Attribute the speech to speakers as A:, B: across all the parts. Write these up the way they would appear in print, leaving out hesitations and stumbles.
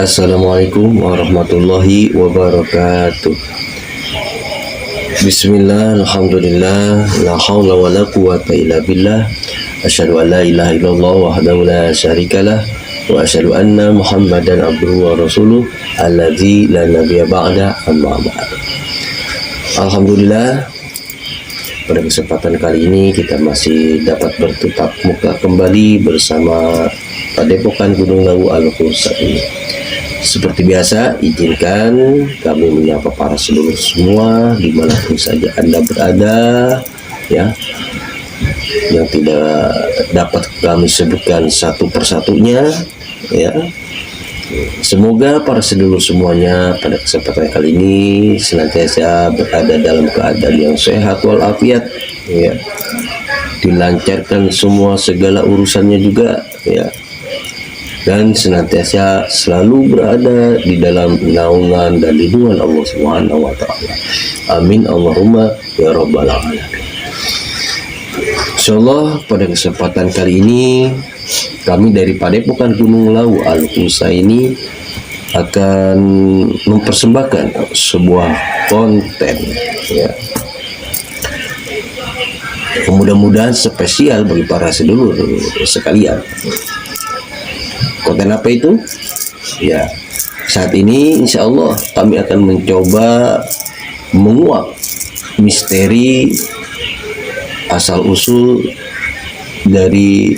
A: Assalamualaikum warahmatullahi wabarakatuh. Bismillah, alhamdulillah, la hawla wa la quwata illa billah. Asyhadu an la ilaha illallah wahdahu la syarikalah wa asyhadu anna Muhammadan abduhu wa rasuluh alladzi la nabiyya ba'da, amma ba'd. Alhamdulillah, pada kesempatan kali ini kita masih dapat bertatap muka kembali bersama Padepokan Gunung Lawu Al-Qusa ini. Seperti biasa, izinkan kami menyapa para sedulur semua dimanapun saja Anda berada, ya, yang tidak dapat kami sebutkan satu persatunya, ya. Semoga para sedulur semuanya pada kesempatan kali ini senantiasa berada dalam keadaan yang sehat walafiat, ya, dilancarkan semua segala urusannya juga, ya, dan senantiasa selalu berada di dalam naungan dan lindungan Allah Subhanahu wa taala. Amin Allahumma ya rabbal alamin. Insyaallah pada kesempatan kali ini kami dari Padepokan Gunung Lawu Al-Qusa ini akan mempersembahkan sebuah konten, ya, mudah-mudahan spesial bagi para sedulur sekalian. Konten apa itu? Ya, saat ini insya Allah kami akan mencoba menguak misteri asal usul dari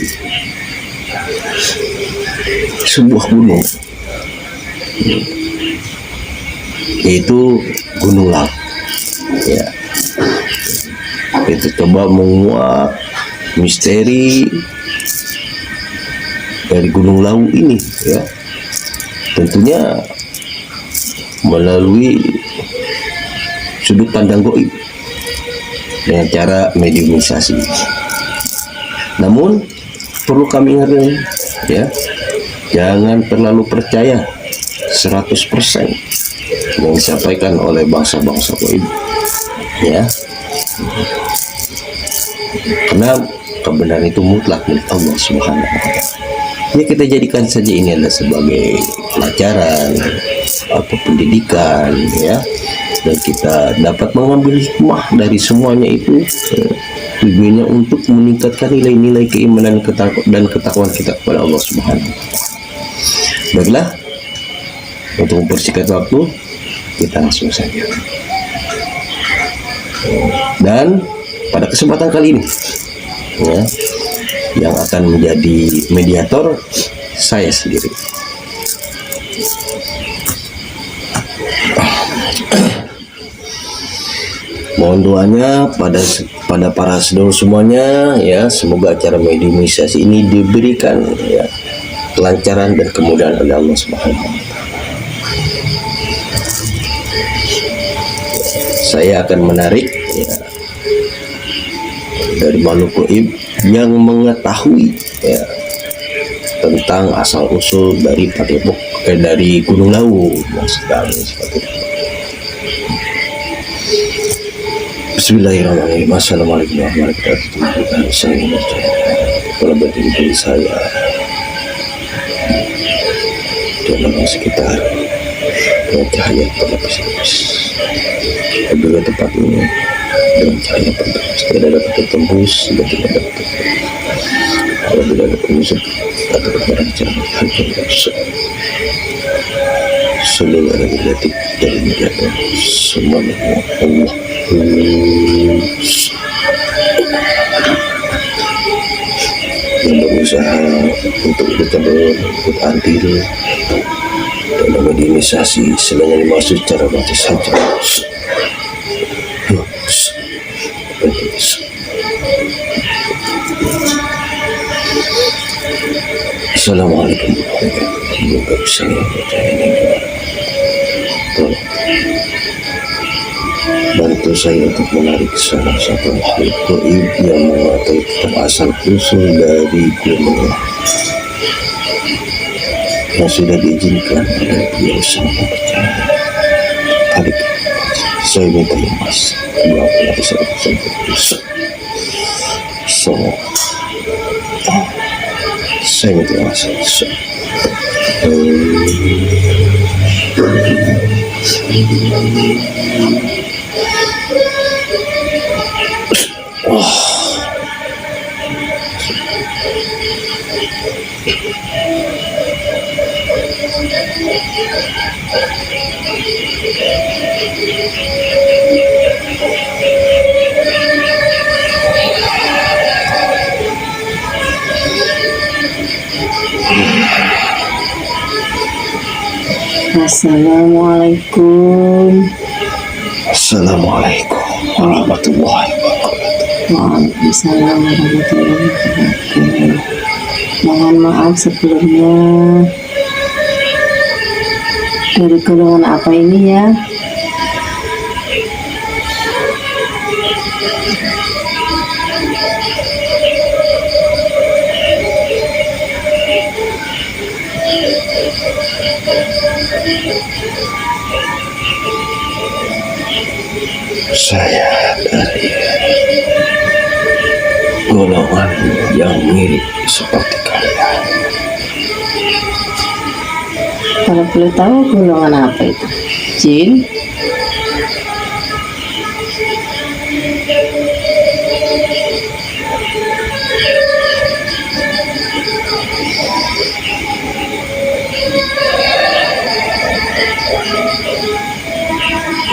A: sebuah gunung, yaitu Gunung Lawu. Ya, kita coba menguak misteri dari Gunung Lawu ini, ya, tentunya melalui sudut pandang gaib dengan cara mediumisasi. Namun perlu kami ingatkan, ya, jangan terlalu percaya 100% yang disampaikan oleh bangsa-bangsa gaib, ya, karena kebenaran itu mutlak milik Allah Subhanahu wa taala. Ya, kita jadikan saja ini adalah sebagai pelajaran atau pendidikan, ya, dan kita dapat mengambil hikmah dari semuanya itu, tujuannya untuk meningkatkan nilai-nilai keimanan dan ketakwaan kita kepada Allah Subhanahu wa taala. Baiklah, untuk mempersingkat waktu, kita langsung saja. Dan pada kesempatan kali ini, ya, yang akan menjadi mediator saya sendiri. Mohon doanya pada para sedulur semuanya, ya, semoga acara mediumisasi ini diberikan, ya, kelancaran dan kemudahan oleh Allah Subhanahu wa taala. Saya akan menarik, ya, dari makhluk gaib yang mengetahui, ya, tentang asal usul dari dari Gunung Lawu, maksud kami seperti itu. Bismillahirrahmanirrahim. Assalamualaikum warahmatullahi wabarakatuh. Saya kalau berdiri saya dalam sekitar cahaya berlapis-lapis. Apabila tempat ini dengan cahaya berlapis tidak dapat tertembus dan tidak dapat tertembus. Apabila ada penyusup atau barang jalan hancur seluruh energi dari mediator semuanya Allah yang berusaha untuk ikut andil dalam mediumisasi selain dimaksud secara mati saja. Assalamualaikum warahmatullahi wabarakatuh. Tolong bantu saya untuk menarik salah satu makhluk gaib yang mengetahui tentang asal usul dari gunung yang sudah diizinkan oleh beliau sang percaya. Tarik, saya minta yang mas, dua saya minta yang mas.
B: Assalamualaikum.
A: Assalamualaikum warahmatullahi wabarakatuh.
B: Waalaikumsalam warahmatullahi wabarakatuh. Mohon maaf sebelumnya. Dari golongan apa ini ya?
A: Saya dari golongan yang mirip seperti kalian.
B: Kalau boleh tahu golongan apa itu? Jin?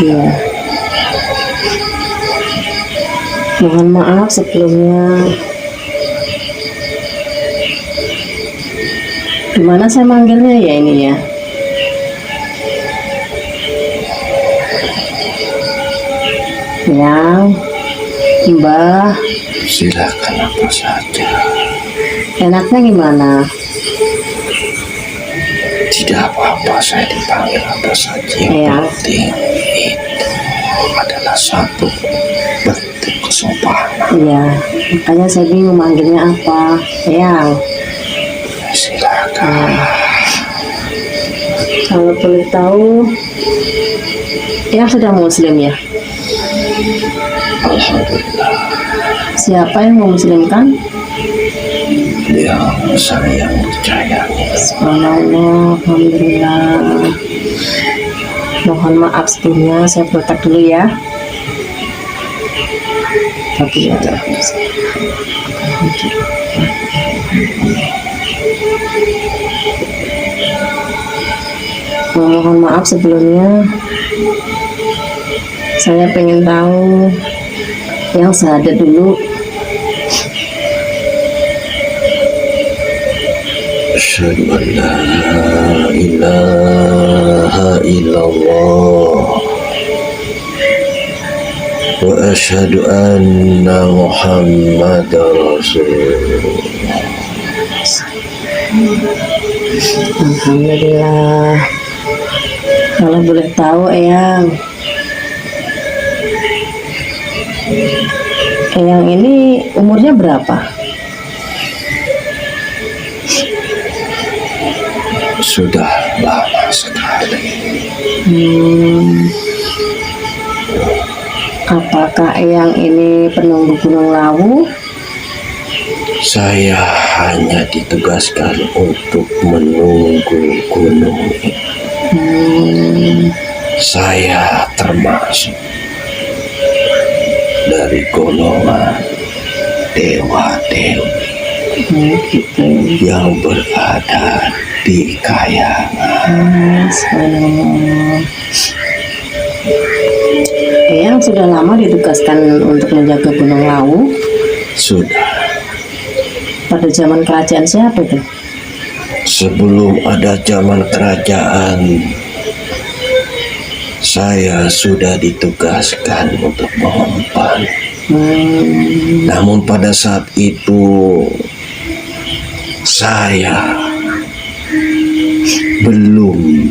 B: Ya. Mohon maaf sebelumnya. Gimana saya manggilnya ya ini ya? Yang Mbah.
A: Silakan apa saja.
B: Enaknya gimana?
A: Tidak apa-apa, saya dipanggil apa saja. Yang
B: Iya.
A: penting itu adalah satu bentuk kesopanan.
B: Iya, makanya saya bingung manggilnya apa. Yang
A: Silakan.
B: kalau boleh tahu, yang sudah muslim ya?
A: Alhamdulillah,
B: Siapa yang memuslimkan?
A: yang saya percaya.
B: Subhanallah, alhamdulillah. Mohon maaf sebelumnya, saya berletak dulu ya. Tapi ya, mohon maaf sebelumnya. Saya pengen tahu yang syahadat dulu.
A: Asyhadu an la ilaha illallah wa asyhadu anna Muhammadar Rasulullah.
B: Alhamdulillah. Kalau boleh tahu, Eyang ini umurnya berapa?
A: Sudah lama sekali.
B: Apakah Eyang ini penunggu Gunung Lawu?
A: Saya hanya ditugaskan untuk menunggu gunung ini. Saya termasuk dari golongan dewa-dewi
B: Gitu.
A: yang berada di kayangan.
B: Subhanallah. Eyang sudah lama ditugaskan untuk menjaga Gunung Lawu.
A: Sudah
B: Pada zaman kerajaan siapa itu?
A: sebelum ada zaman kerajaan, saya sudah ditugaskan untuk mengemban. Namun pada saat itu saya belum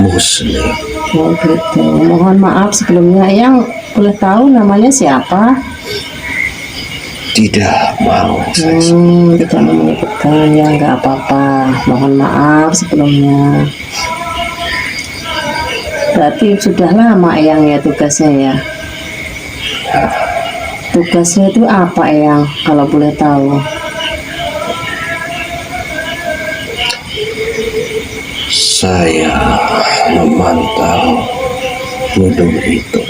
A: muslim.
B: Oh gitu. Mohon maaf sebelumnya, Eyang boleh tahu namanya siapa?
A: Tidak mau saya
B: Tidak mau menyebutkan, ya nggak apa-apa. Mohon maaf sebelumnya. Berarti sudah lama Eyang ya tugasnya ya? Tugasnya itu apa Eyang kalau boleh tahu?
A: Saya memantau gunung itu.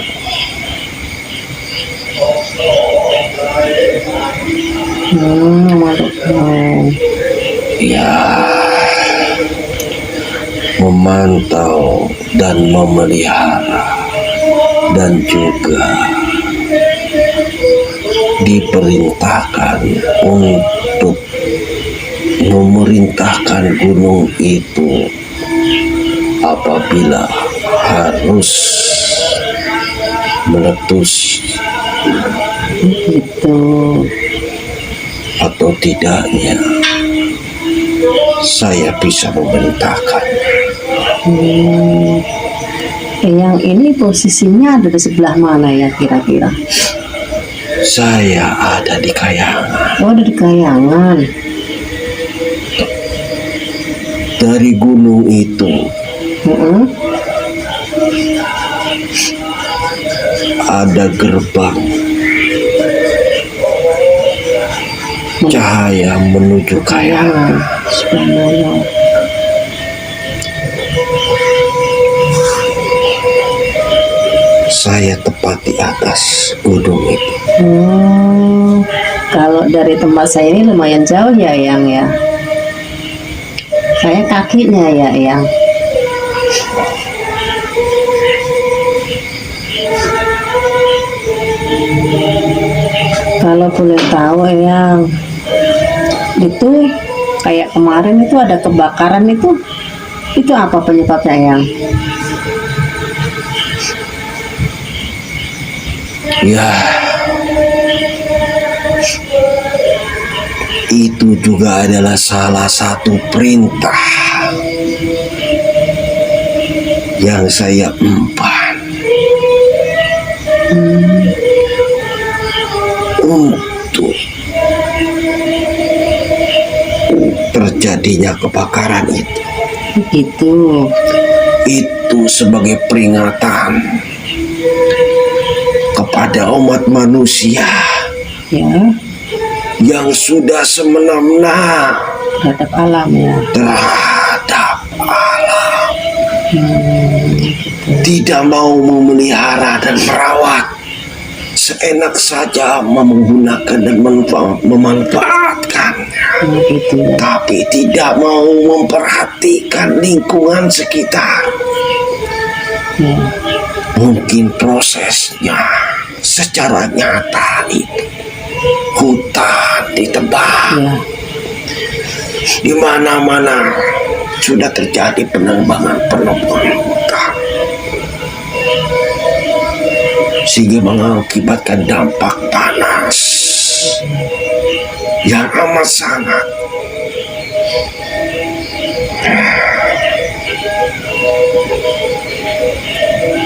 B: Waduh.
A: Ya, memantau dan memelihara, dan juga diperintahkan untuk memerintahkan gunung itu apabila harus meletus
B: Gitu.
A: atau tidaknya, saya bisa memerintahkan.
B: Yang ini posisinya ada di sebelah mana ya kira-kira?
A: Saya ada di Kayangan.
B: Oh, ada di Kayangan.
A: Dari gunung itu
B: Heeh.
A: ada gerbang cahaya menuju Kayangan.
B: Subhanallah.
A: Saya tepat di atas gunung itu.
B: Kalau dari tempat saya ini lumayan jauh ya, Yang ya. Saya kakinya ya, Yang. Kalau boleh tahu, Yang, itu kayak kemarin itu ada kebakaran itu apa penyebabnya, Yang?
A: Ya, itu juga adalah salah satu perintah yang saya emban untuk terjadinya kebakaran itu.
B: Begitu.
A: Itu sebagai peringatan kepada umat manusia
B: Ya,
A: yang sudah semena-mena
B: terhadap alam ya.
A: terhadap alam, tidak mau memelihara dan merawat, seenak saja menggunakan dan memanfaatkan,
B: Begitu ya.
A: tapi tidak mau memperhatikan lingkungan sekitar.
B: Ya.
A: Mungkin prosesnya secara nyata itu hutan ditebang,
B: Ya.
A: di mana-mana sudah terjadi penebangan hutan, sehingga mengakibatkan dampak panas yang amat sangat.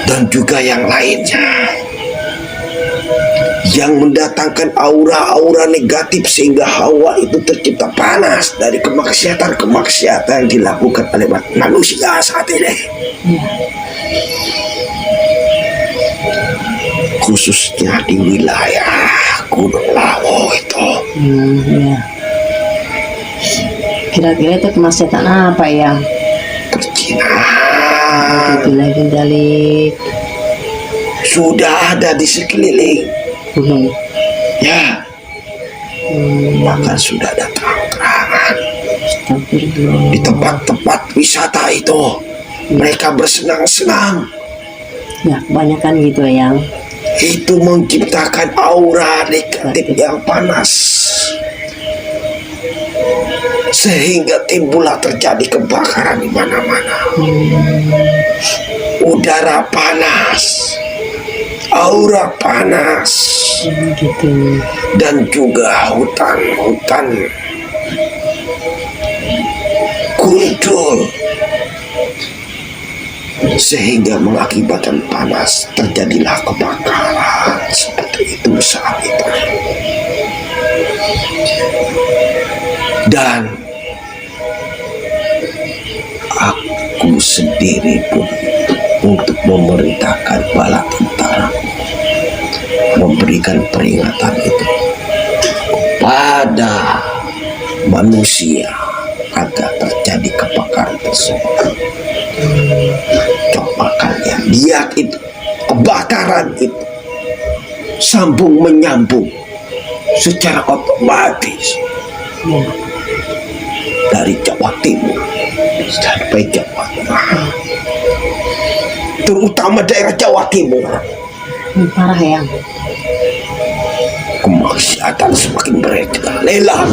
A: Dan juga yang lainnya yang mendatangkan aura-aura negatif sehingga hawa itu tercipta panas dari kemaksiatan yang dilakukan oleh manusia saat ini. Khususnya di wilayah Gunung Lawu itu.
B: Ya. Kira-kira itu kemaksiatan apa, Yang?
A: Perjinahan
B: Itu lagi dalik
A: sudah ada di sekeliling.
B: gunung.
A: Ya, bahkan sudah ada terang-terangan
B: Astagfirullah.
A: di tempat-tempat wisata itu. Mereka bersenang-senang.
B: Ya, kebanyakan gitu, Yang.
A: Itu menciptakan aura negatif yang panas, sehingga timbullah terjadi kebakaran di mana-mana. Udara panas, aura panas,
B: Gitu.
A: dan juga hutan-hutan gundul, sehingga mengakibatkan panas, terjadilah kebakaran seperti itu saat itu. Dan aku sendiri pun untuk memerintahkan bala tentara memberikan peringatan itu kepada manusia agar terjadi kebakaran kebakaran tersebut. Coba kalian lihat itu, kebakaran itu sambung menyambung secara otomatis dari Jawa Timur sampai Jawa Tengah, terutama daerah Jawa Timur.
B: Parah ya.
A: Kemaksiatan semakin merajalela.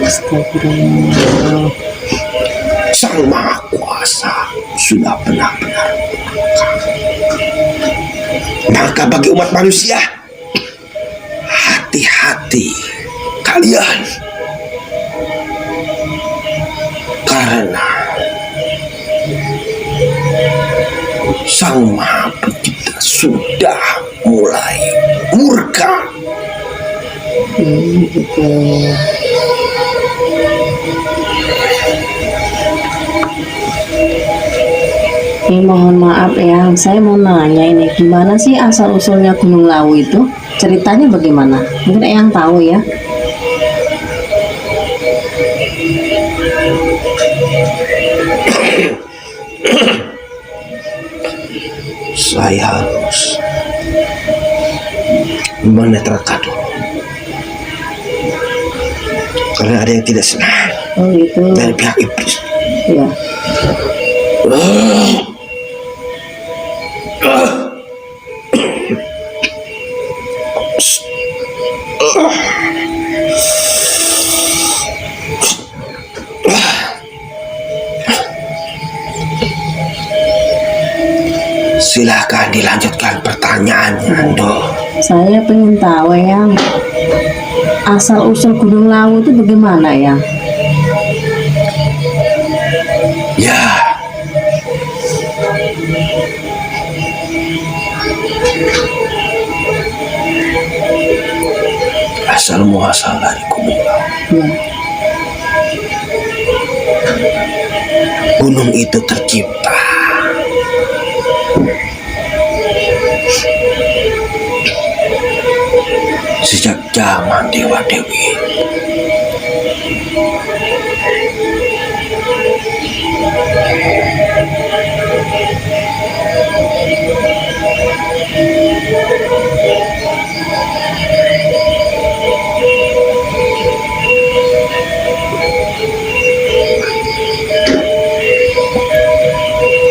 B: Astagfirullah.
A: Sang Maha Kuasa sudah benar-benar maka bagi umat manusia, hati-hati kalian, karena Sang Maha Pencipta sudah mulai murka.
B: Gitu. Mohon maaf ya, saya mau nanya ini gimana sih asal usulnya Gunung Lawu itu? Ceritanya bagaimana? Mungkin yang tahu ya.
A: Saya harus menetralkan dulu, karena ada yang tidak senang
B: Oh gitu.
A: dari pihak iblis.
B: Ya.
A: Silahkan dilanjutkan pertanyaannya, Dok.
B: Saya pengen tahu yang asal usul Gunung Lawu itu bagaimana ya?
A: Ya, asal muasal dari Gunung Lawu.
B: Ya.
A: Gunung itu tercipta sejak zaman Dewa Dewi.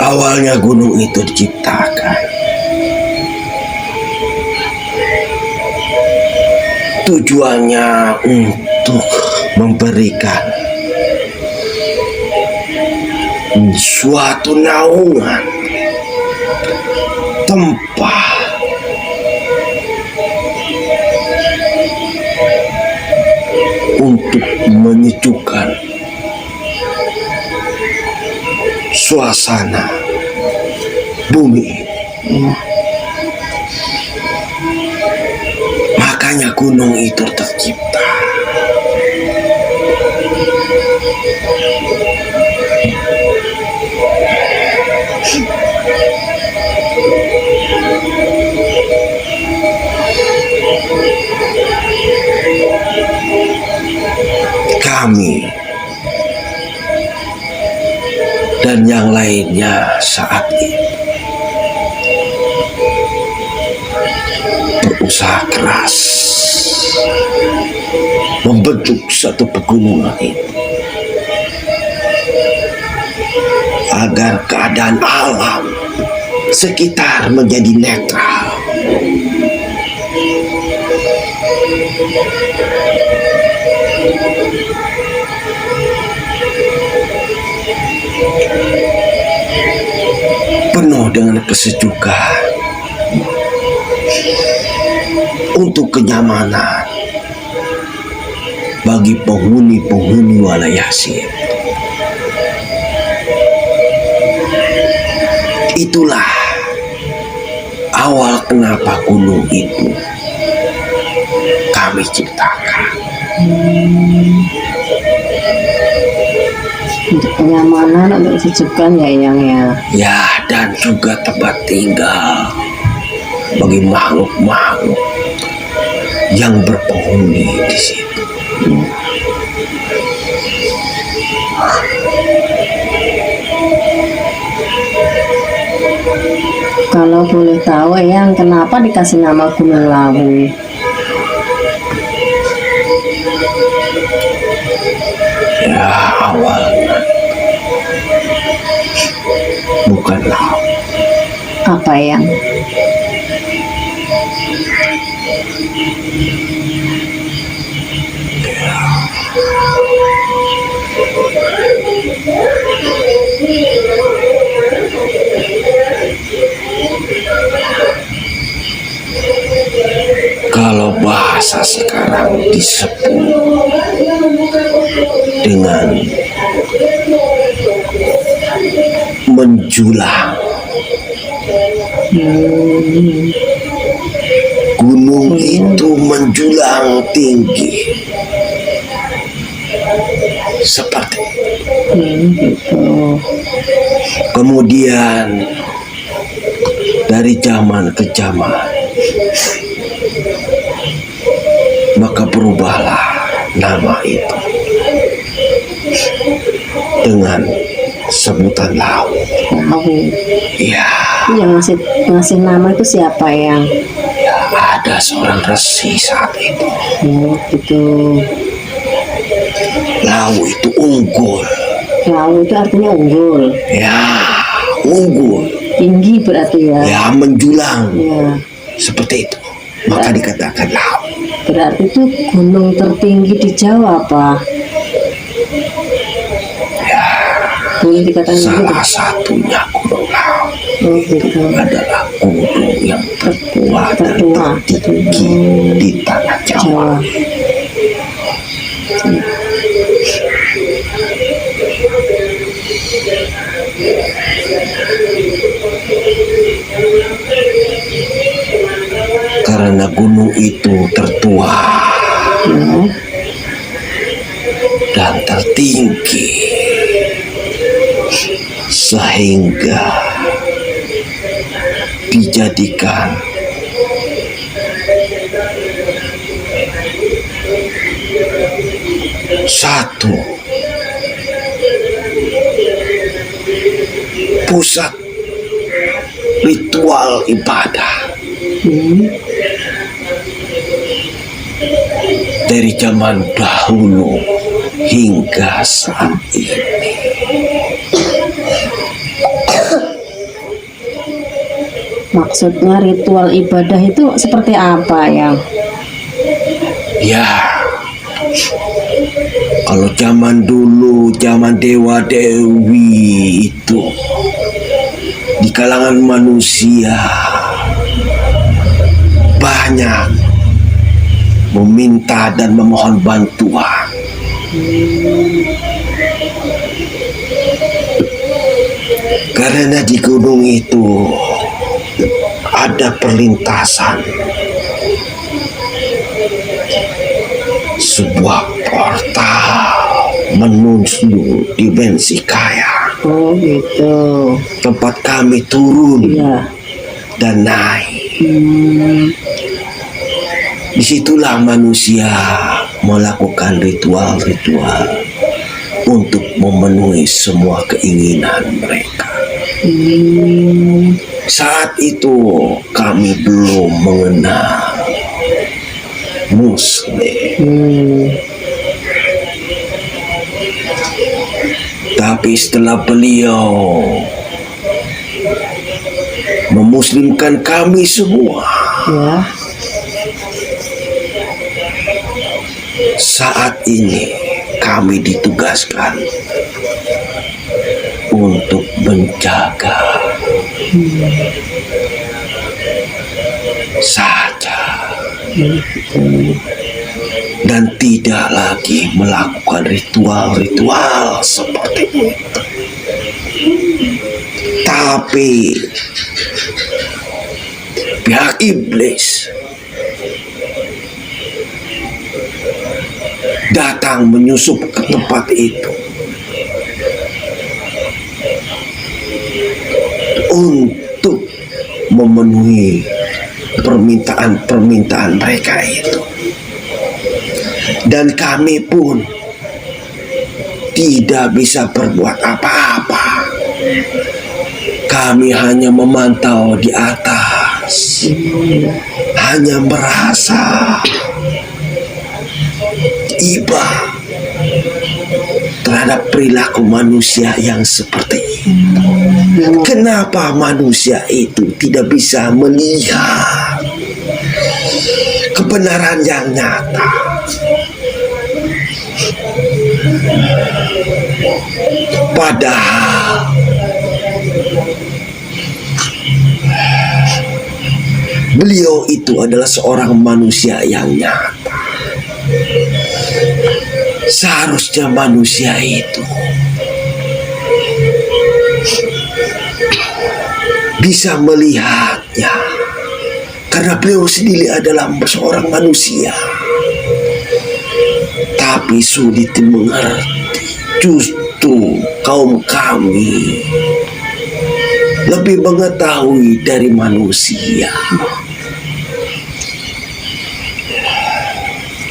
A: Awalnya gunung itu diciptakan tujuannya untuk memberikan suatu naungan tempat untuk menyejukkan suasana bumi ini.
B: Ya.
A: Makanya gunung itu tercipta. Kami dan yang lainnya saat ini berusaha keras membentuk satu pegunungan itu agar keadaan alam sekitar menjadi netral. Penuh dengan kesejukan untuk kenyamanan bagi penghuni-penghuni Walayasi. Itulah awal kenapa gunung itu kami ciptakan.
B: Untuk kenyamanan, untuk kesejukan ya yang ya.
A: Ya, dan juga tempat tinggal bagi makhluk-makhluk yang berpenghuni di situ.
B: Kalau boleh tahu Eyang, kenapa dikasih nama Gunung Lawu?
A: Ya, awalnya bukan laut.
B: Apa Eyang?
A: Kalau bahasa sekarang disebut dengan menjulang. Gunung itu menjulang tinggi. Seperti
B: Gitu.
A: kemudian dari zaman ke zaman maka berubahlah nama itu dengan sebutan laut.
B: Lawu.
A: Ya,
B: Yang ngasih nama itu siapa Eyang?
A: ada seorang resi saat itu.
B: Oh, gitu.
A: Laut itu unggul.
B: Lawu itu artinya unggul,
A: Ya, unggul.
B: tinggi berarti ya.
A: Ya, menjulang.
B: Ya,
A: Seperti itu. Maka dikatakan laut.
B: berarti itu gunung tertinggi di Jawa apa?
A: Ya,
B: Boleh dikatakan gitu?
A: salah satunya Gunung Laut
B: Oh, gitu.
A: adalah gunung yang tertua dan
B: Tertua.
A: tertinggi di tanah Jawa.
B: Jawa.
A: Karena gunung itu tertua
B: Ya.
A: dan tertinggi sehingga dijadikan satu pusat ritual ibadah dari zaman dahulu hingga saat ini.
B: Maksudnya ritual ibadah itu seperti apa Yang?
A: Ya, kalau zaman dulu, zaman Dewa Dewi itu di kalangan manusia banyak meminta dan memohon bantuan. Karena di gunung itu ada perlintasan sebuah portal menuju dimensi kaya.
B: Oh gitu.
A: Tempat kami turun
B: Iya.
A: dan naik. Disitulah manusia melakukan ritual-ritual untuk memenuhi semua keinginan mereka. Saat itu kami belum mengenal Muslim. Tapi setelah beliau memuslimkan kami semua,
B: Ya.
A: saat ini kami ditugaskan untuk menjaga saja dan tidak lagi melakukan ritual-ritual seperti itu. Tapi pihak iblis datang menyusup ke tempat itu untuk memenuhi permintaan-permintaan mereka itu. Dan kami pun tidak bisa berbuat apa-apa Kami hanya memantau di atas, hanya merasa iba terhadap perilaku manusia yang seperti ini. Kenapa manusia itu tidak bisa melihat kebenaran yang nyata? Padahal beliau itu adalah seorang manusia yang nyata. Seharusnya manusia itu bisa melihatnya, karena beliau sendiri adalah seorang manusia. Tapi sulit mengerti. Justru kaum kami lebih mengetahui dari manusia,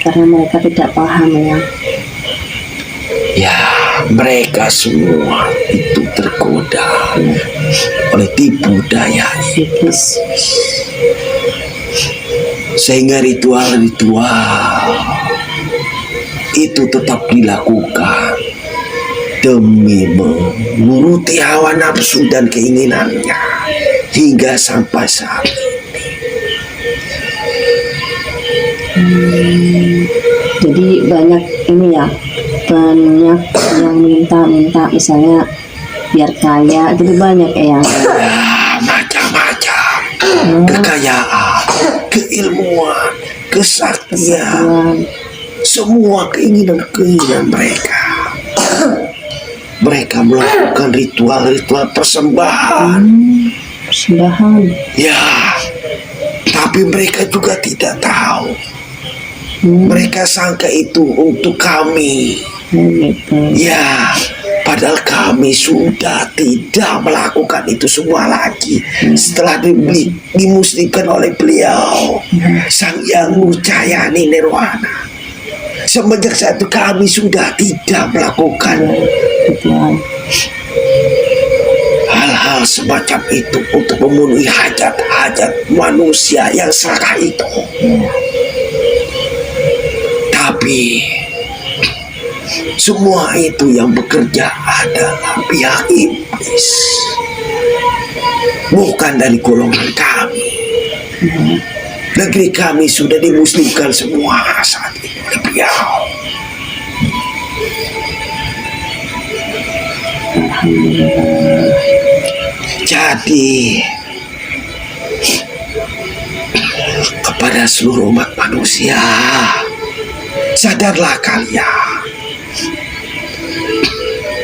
B: karena mereka tidak paham ya.
A: Ya, mereka semua itu tergoda oleh tipu daya
B: Iblis.
A: sehingga ritual-ritual itu tetap dilakukan demi menuruti hawa nafsu dan keinginannya hingga sampai saat ini.
B: Jadi banyak ini ya, banyak yang minta misalnya biar kaya, jadi banyak yang
A: Macam-macam kekayaan, keilmuan, kesaktian, semua keinginan mereka. Mereka melakukan ritual-ritual persembahan.
B: Persembahan.
A: Ya, tapi mereka juga tidak tahu. Mereka sangka itu untuk kami.
B: Gitu.
A: Ya, padahal kami sudah tidak melakukan itu semua lagi setelah dimuslimkan oleh beliau, Sang Yang Nurjayani Nirwana. Semenjak saat itu kami sudah tidak melakukan hal-hal semacam itu untuk memenuhi hajat-hajat manusia yang serakah itu. Tapi semua itu yang bekerja adalah pihak iblis, bukan dari golongan kami. Negeri kami sudah dimuslimkan semua saat ini oleh beliau. Jadi kepada seluruh umat manusia, sadarlah kalian,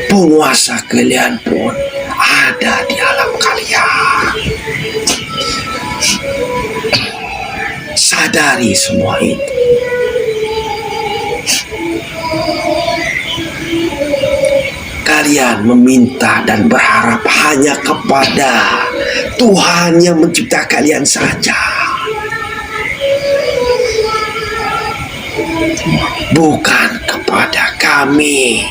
A: penguasa kalian pun ada di alam kalian. Sadari semua itu. Kalian meminta dan berharap hanya kepada Tuhan yang mencipta kalian saja, bukan kepada kami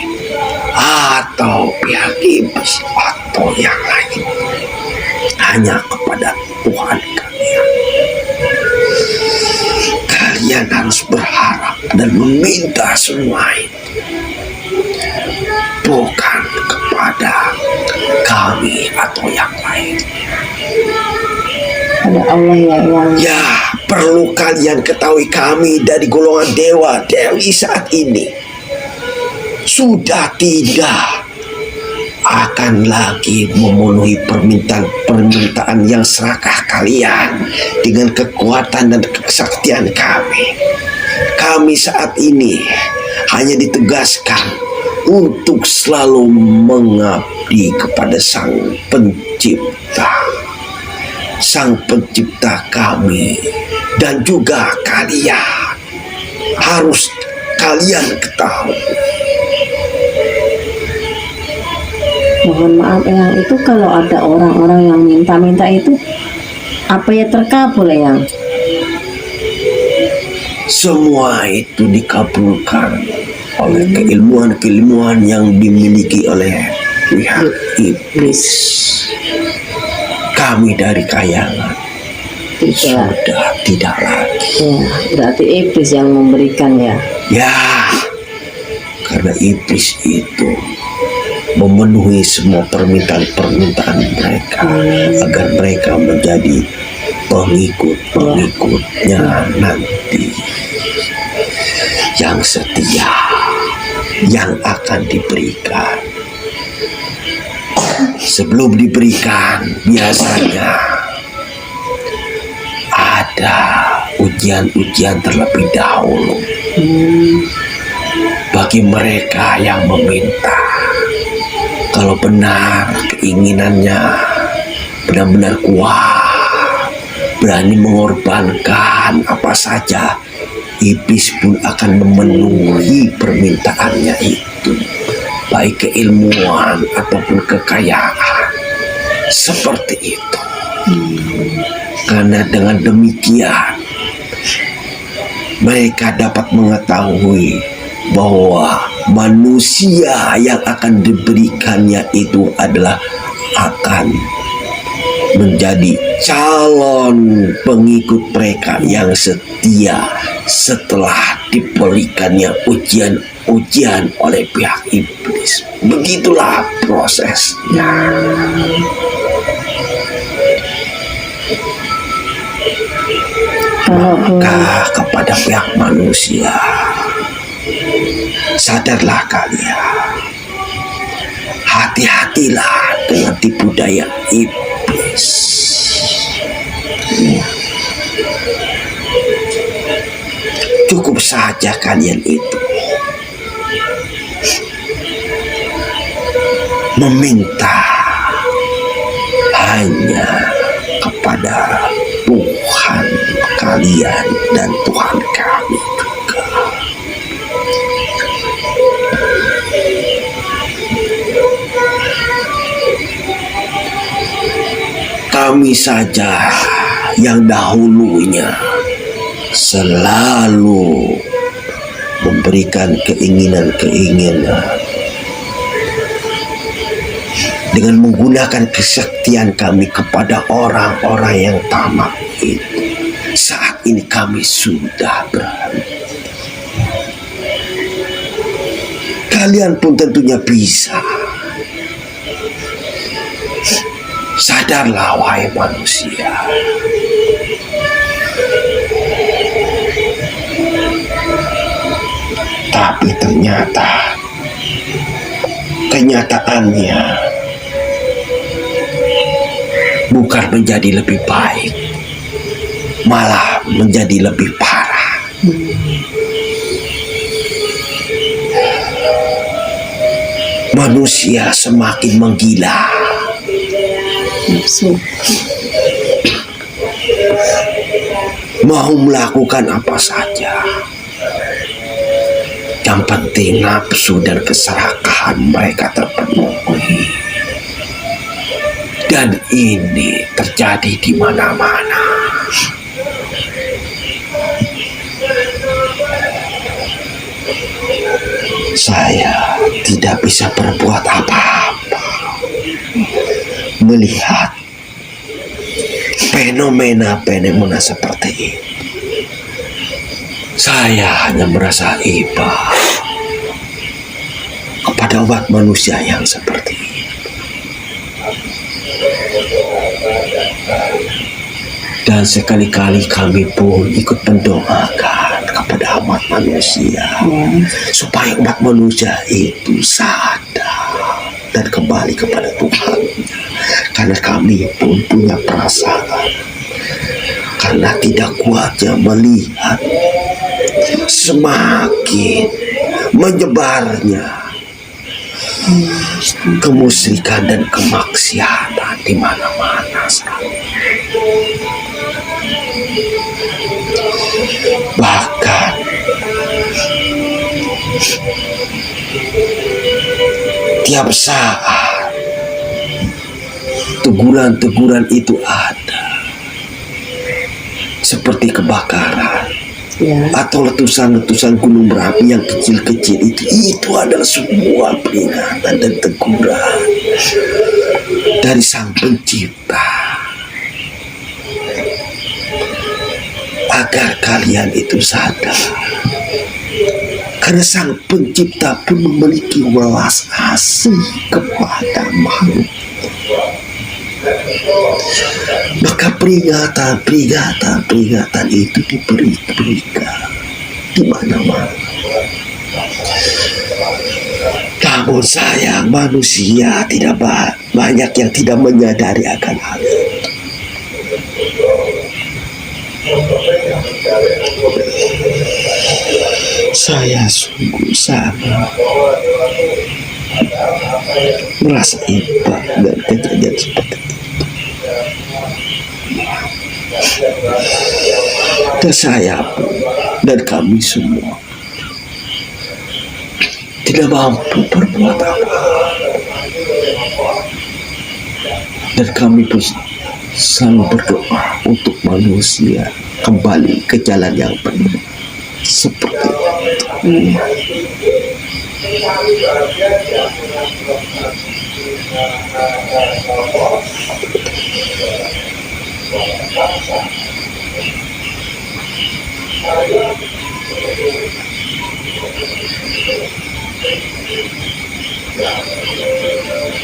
A: atau pihak iblis atau yang lain. Hanya kepada Tuhan kalian. Kalian harus berharap dan meminta semua itu, bukan kepada kami atau yang lain.
B: Ada Allah ya yang
A: perlu kalian ketahui, kami dari golongan dewa dewi saat ini sudah tidak akan lagi memenuhi permintaan yang serakah kalian dengan kekuatan dan kesaktian kami. Kami saat ini hanya ditugaskan untuk selalu mengabdi kepada Sang Pencipta. Sang Pencipta kami dan juga kalian. Harus kalian ketahui.
B: mohon maaf yang itu kalau ada orang-orang yang minta-minta itu apa ya terkabul yang
A: semua itu dikabulkan oleh keilmuan-keilmuan yang dimiliki oleh pihak iblis. kami dari kayangan
B: Tidak.
A: sudah tidak lagi.
B: Ya, berarti iblis yang memberikan ya.
A: Ya, karena iblis itu memenuhi semua permintaan-permintaan mereka agar mereka menjadi pengikut-pengikutnya nanti yang setia, yang akan diberikan. Sebelum diberikan biasanya ada ujian-ujian terlebih dahulu bagi mereka yang meminta. Kalau benar keinginannya benar-benar kuat, berani mengorbankan apa saja, iblis pun akan memenuhi permintaannya itu, baik keilmuan ataupun kekayaan. Seperti itu. Karena dengan demikian mereka dapat mengetahui bahwa manusia yang akan diberikannya itu adalah akan menjadi calon pengikut mereka yang setia setelah diberikannya ujian oleh pihak iblis. Begitulah prosesnya. Maka kepada pihak manusia, sadarlah kalian, hati-hatilah dengan tipu daya iblis. Cukup saja kalian itu meminta hanya kepada Tuhan kalian dan Tuhan kami juga. Kami saja yang dahulunya selalu memberikan keinginan-keinginan dengan menggunakan kesaktian kami kepada orang-orang yang tamak itu. Saat ini kami sudah berhenti. Kalian pun tentunya bisa. Sadarlah wahai manusia. Tapi ternyata kenyataannya bukan menjadi lebih baik, malah menjadi lebih parah. Manusia semakin menggila. Mau melakukan apa saja. Yang penting nafsu dan keserakahan mereka terpenuhi. Dan ini terjadi di mana-mana. Saya tidak bisa berbuat apa-apa melihat fenomena-fenomena seperti ini. Saya hanya merasa iba kepada umat manusia yang seperti ini. Dan sekali-kali kami pun ikut mendoakan kepada umat manusia supaya umat manusia itu sadar dan kembali kepada Tuhan. Karena kami pun punya perasaan, karena tidak kuatnya melihat semakin menyebarnya kemusyrikan dan kemaksiatan di mana-mana sekarang. Bahkan tiap saat teguran-teguran itu ada, seperti kebakaran atau letusan-letusan gunung berapi yang kecil-kecil itu adalah semua peringatan dan teguran dari Sang Pencipta agar kalian itu sadar, karena Sang Pencipta pun memiliki welas asih kepada makhluk. Maka peringatan itu diberikan di mana-mana. Namun sayang, manusia tidak banyak yang tidak menyadari akan hal itu. Saya sungguh sangat merasa iba dan kejadian seperti itu. Dan saya pun dan kami semua tidak mampu berbuat apa. Dan kami pun selalu berdoa untuk manusia kembali ke jalan yang benar. Seperti itu.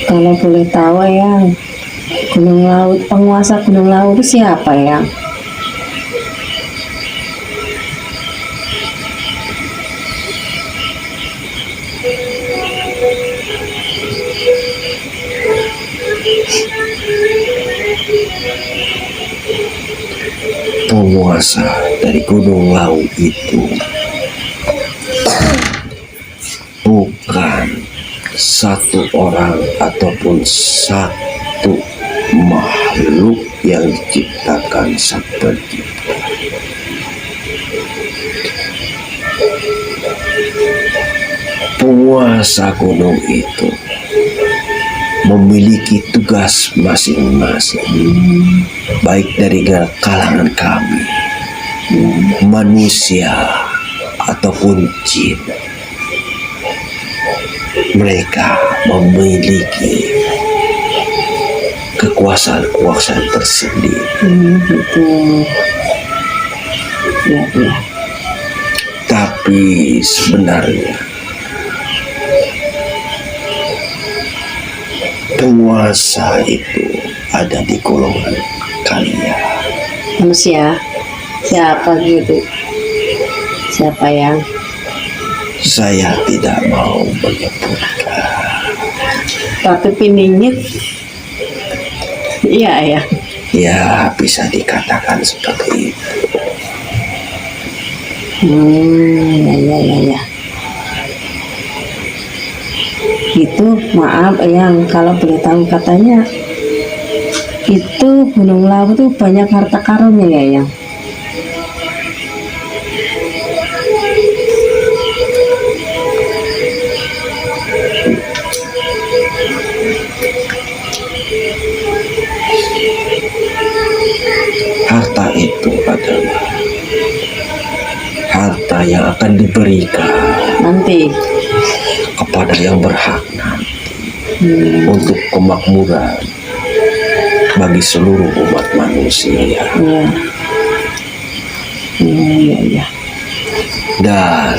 B: Kalau boleh tahu yang Gunung Lawu, penguasa Gunung Lawu itu siapa ya?
A: Penguasa dari Gunung Lawu itu bukan satu orang ataupun satu makhluk yang diciptakan Sang Pencipta. Penguasa gunung itu memiliki tugas masing-masing, baik dari kalangan kami, manusia ataupun jin. Mereka memiliki kekuasaan tersendiri.
B: Gitu. Ya.
A: Tapi sebenarnya penguasa itu ada di golongan kalian.
B: Manusia? Siapa gitu? Siapa yang?
A: Saya tidak mau menyebutkan.
B: Tapi piningit. Iya ya.
A: Ya, bisa dikatakan seperti itu.
B: Ya. Itu maaf yang kalau boleh tahu katanya itu Gunung Lawu tuh banyak harta karunnya ya yang.
A: Harta itu adalah harta yang akan diberikan
B: Nanti
A: kepada yang berhak nanti untuk kemakmuran bagi seluruh umat manusia.
B: Iya.
A: Dan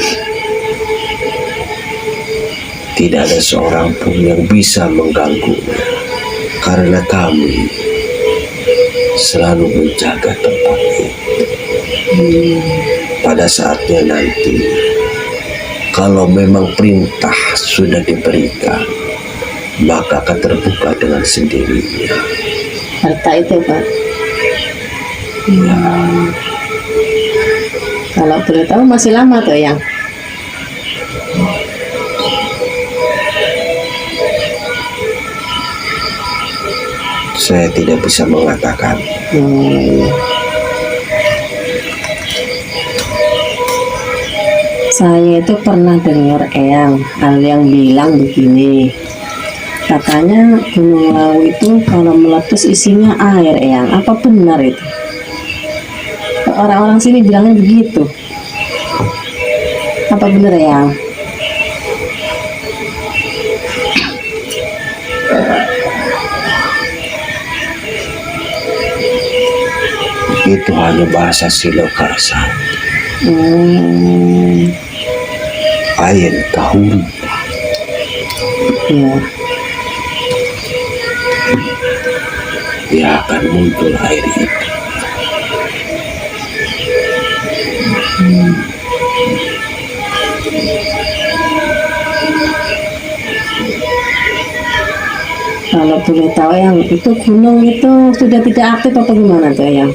A: tidak ada seorang pun yang bisa mengganggunya, karena kami selalu menjaga tempat itu. Pada saatnya nanti, kalau memang perintah sudah diberikan, maka akan terbuka dengan sendirinya.
B: Harta itu Pak. Kalau boleh tahu masih lama tuh yang.
A: Saya tidak bisa mengatakan.
B: Saya itu pernah dengar hal yang bilang begini. Katanya Gunung Lawu itu kalau meletus isinya air Eyang. Apa benar itu? Orang-orang sini bilangnya begitu. Apa benar Eyang?
A: itu hanya bahasa Siloka saja. Ayen kahuri.
B: Ya.
A: Dia akan muncul air itu.
B: Kalau boleh tahu yang itu gunung itu sudah tidak aktif apa gimana tuh yang?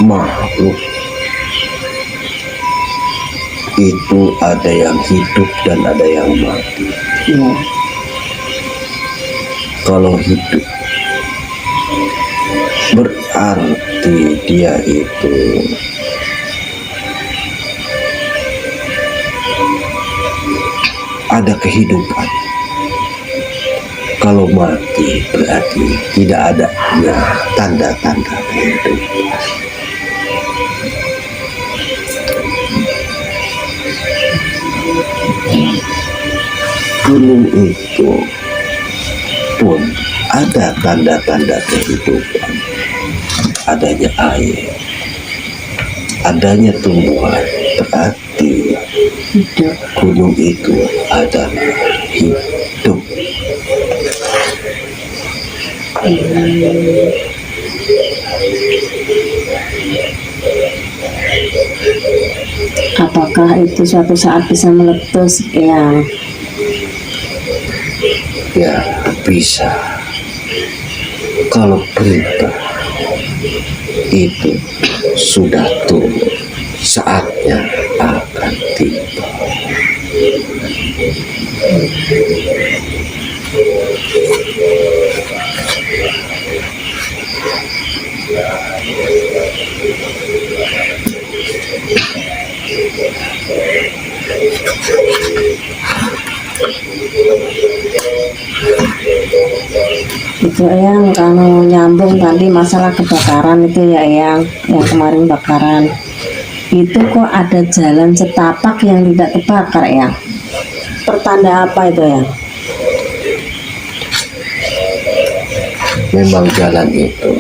A: Makhluk itu ada yang hidup dan ada yang mati.
B: Ya.
A: Kalau hidup berarti dia itu ada kehidupan. Kalau mati berarti tidak adanya tanda-tanda kehidupan. Gunung itu pun ada tanda-tanda kehidupan, adanya air, adanya tumbuhan, berarti
B: Hidup.
A: gunung itu adalah hidup.
B: Apakah itu suatu saat bisa meletus yang?
A: Ya bisa. Kalau perintah itu sudah turun, saatnya akan tiba.
B: Itu yang kalau nyambung tadi masalah kebakaran itu ya yang kemarin bakaran itu kok ada jalan setapak yang tidak kebakar ya? Pertanda apa itu ya?
A: Memang jalan itu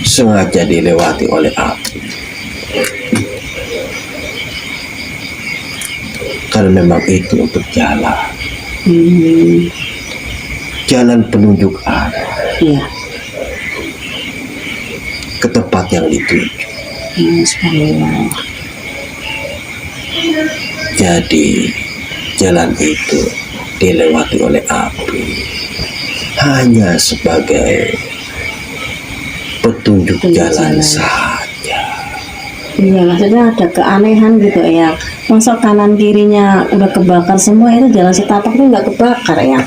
A: sengaja dilewati oleh api. Karena memang itu untuk jalan. Jalan penunjuk arah
B: Iya.
A: ke tempat yang dituju.
B: Subhanallah.
A: Jadi jalan itu dilewati oleh api hanya sebagai petunjuk jalan saja.
B: Iya, maksudnya ada keanehan gitu ya. Masa kanan kirinya udah kebakar semua, itu jalan setapak tuh nggak kebakar ya?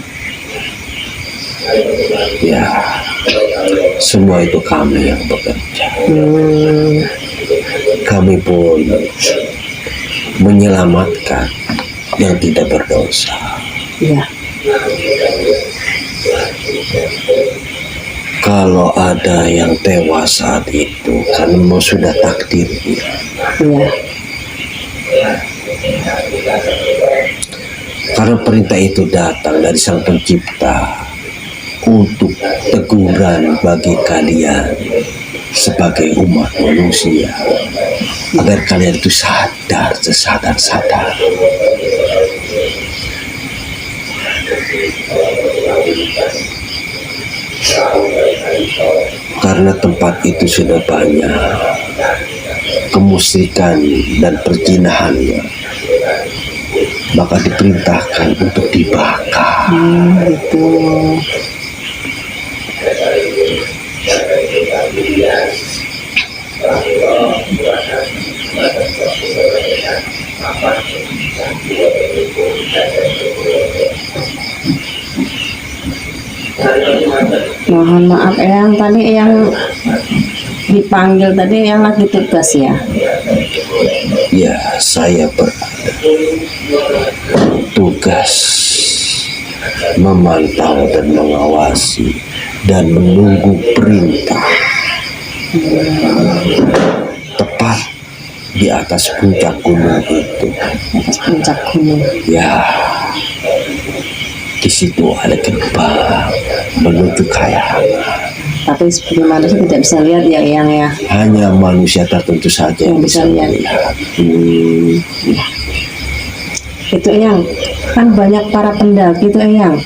A: Ya, semua itu kami yang bekerja. Kami pun menyelamatkan yang tidak berdosa.
B: Iya.
A: Kalau ada yang tewas saat itu, kan mau sudah takdirnya.
B: Iya.
A: Karena perintah itu datang dari Sang Pencipta untuk teguran bagi kalian sebagai umat manusia, agar kalian itu sadar, sesadar-sadar. Karena tempat itu sudah banyak kemusyrikan dan perzinahannya, maka diperintahkan untuk dibakar.
B: Gitu. Mohon maaf yang tadi yang dipanggil tadi yang lagi tugas ya.
A: Ya, saya berada tugas memantau dan mengawasi dan menunggu perintah tepat di atas puncak gunung itu.
B: Atas puncak gunung.
A: Ya, di situ ada gerbang menuju kayangan.
B: Tapi sebagai manusia tidak bisa lihat ya Eyang ya.
A: Hanya manusia tertentu saja yang bisa melihat.
B: Itu Eyang, kan banyak para pendaki itu Eyang.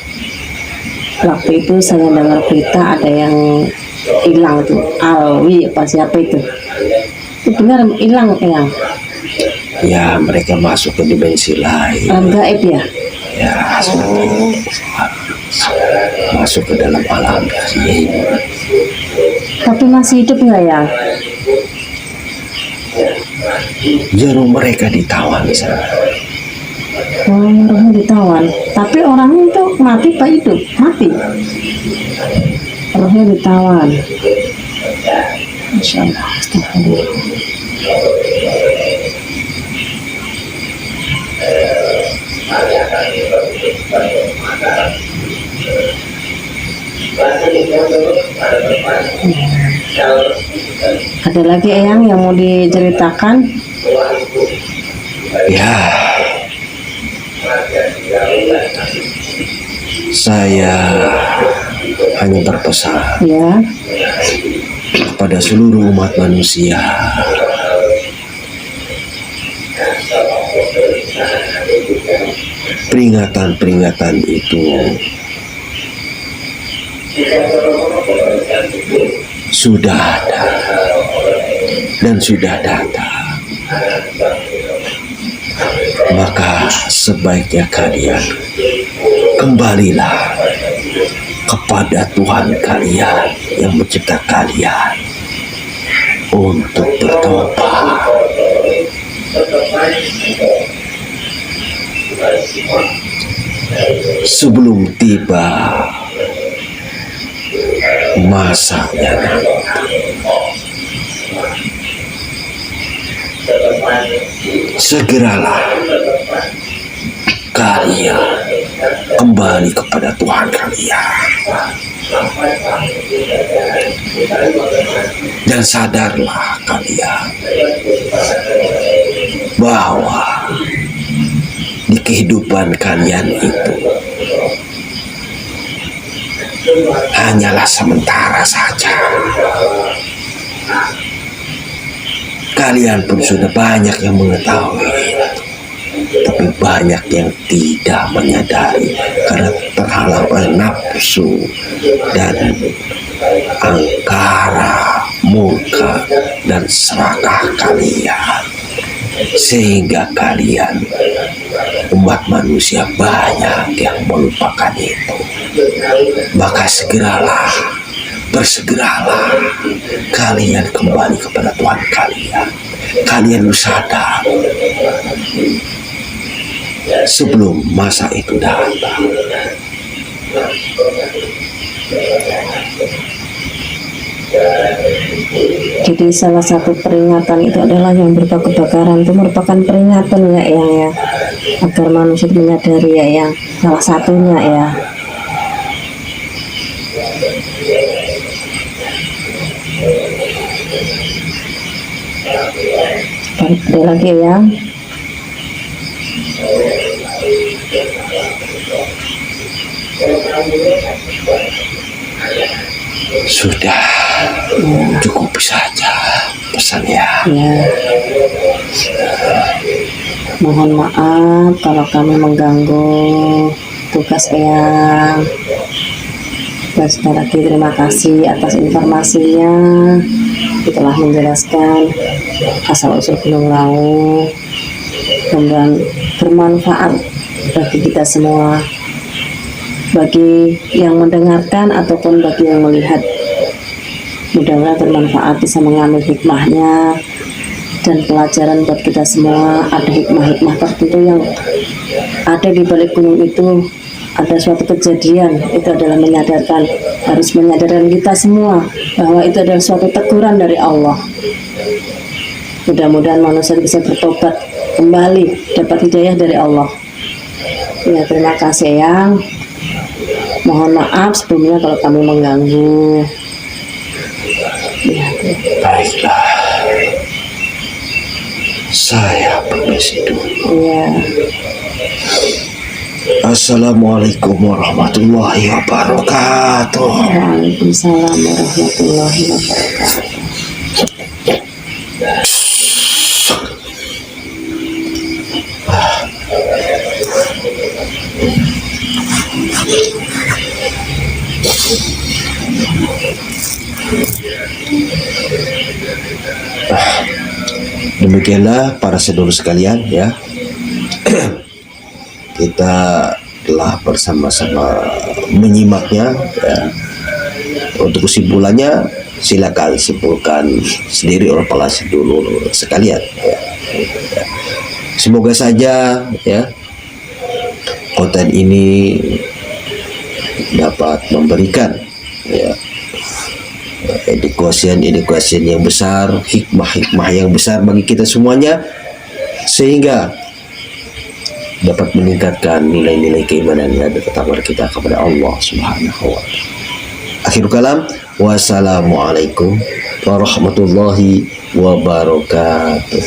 B: Waktu itu saya dengar berita ada yang hilang tuh, Alwi apa siapa itu benar hilang Eyang.
A: Ya, mereka masuk ke dimensi lain.
B: Alam gaib ya.
A: Ya, masuk ke dalam alam gaib.
B: Tapi masih hidup nggak ya?
A: Jarum mereka ditawan di sana.
B: Rohnya ditawan. Tapi orangnya itu mati pak hidup? Mati. Rohnya ditawan. Masya Allah. Astagfirullah. Ada lagi Eyang yang mau diceritakan?
A: Ya, saya hanya berpesan
B: Ya.
A: kepada seluruh umat manusia, peringatan-peringatan itu sudah ada dan sudah datang. Maka sebaiknya kalian kembalilah kepada Tuhan kalian yang mencipta kalian untuk bertobat. Sebelum tiba masanya nanti. Segeralah kalian kembali kepada Tuhan kalian dan sadarlah kalian bahwa di kehidupan kalian itu hanyalah sementara saja. Kalian pun sudah banyak yang mengetahui, tapi banyak yang tidak menyadari karena terhalang oleh nafsu dan angkara, murka, dan serakah kalian. Sehingga kalian, umat manusia, banyak yang melupakan itu. Maka bersegeralah kalian kembali kepada Tuhan kalian. Kalian sadar sebelum masa itu datang.
B: Jadi salah satu peringatan itu adalah yang berupa kebakaran, itu merupakan peringatan ya Eyang ya, agar manusia menyadari ya Eyang, salah satunya ya. Ada lagi Eyang?
A: Sudah, cukup saja pesannya.
B: Ya. Mohon maaf kalau kami mengganggu tugas Eyang. Dan sekali lagi terima kasih atas informasinya. Telah menjelaskan asal usul Gunung Lawu dan bermanfaat bagi kita semua, bagi yang mendengarkan ataupun bagi yang melihat. Mudah-mudahan bermanfaat, bisa mengambil hikmahnya dan pelajaran buat kita semua. Ada hikmah-hikmah tertentu yang ada di balik gunung itu. Ada suatu kejadian, itu adalah harus menyadarkan kita semua bahwa itu adalah suatu teguran dari Allah. Mudah-mudahan manusia bisa bertobat kembali, dapat hidayah dari Allah. Ya, terima kasih Eyang. Mohon maaf sebelumnya kalau kami mengganggu. Ya,
A: Baiklah, saya permisi dulu.
B: Iya.
A: Assalamualaikum warahmatullahi wabarakatuh.
B: Waalaikumsalam warahmatullahi wabarakatuh.
A: Demikianlah para sedulur sekalian ya. Kita telah bersama-sama menyimaknya ya. Untuk kesimpulannya silakan simpulkan sendiri oleh para sedulur sekalian ya. Semoga saja ya konten ini dapat memberikan ya edukasi yang besar, hikmah yang besar bagi kita semuanya, sehingga dapat meningkatkan nilai-nilai keimanan dan ketakwaan kita kepada Allah Subhanahu wa taala. Akhirul kalam, wassalamualaikum warahmatullahi wabarakatuh.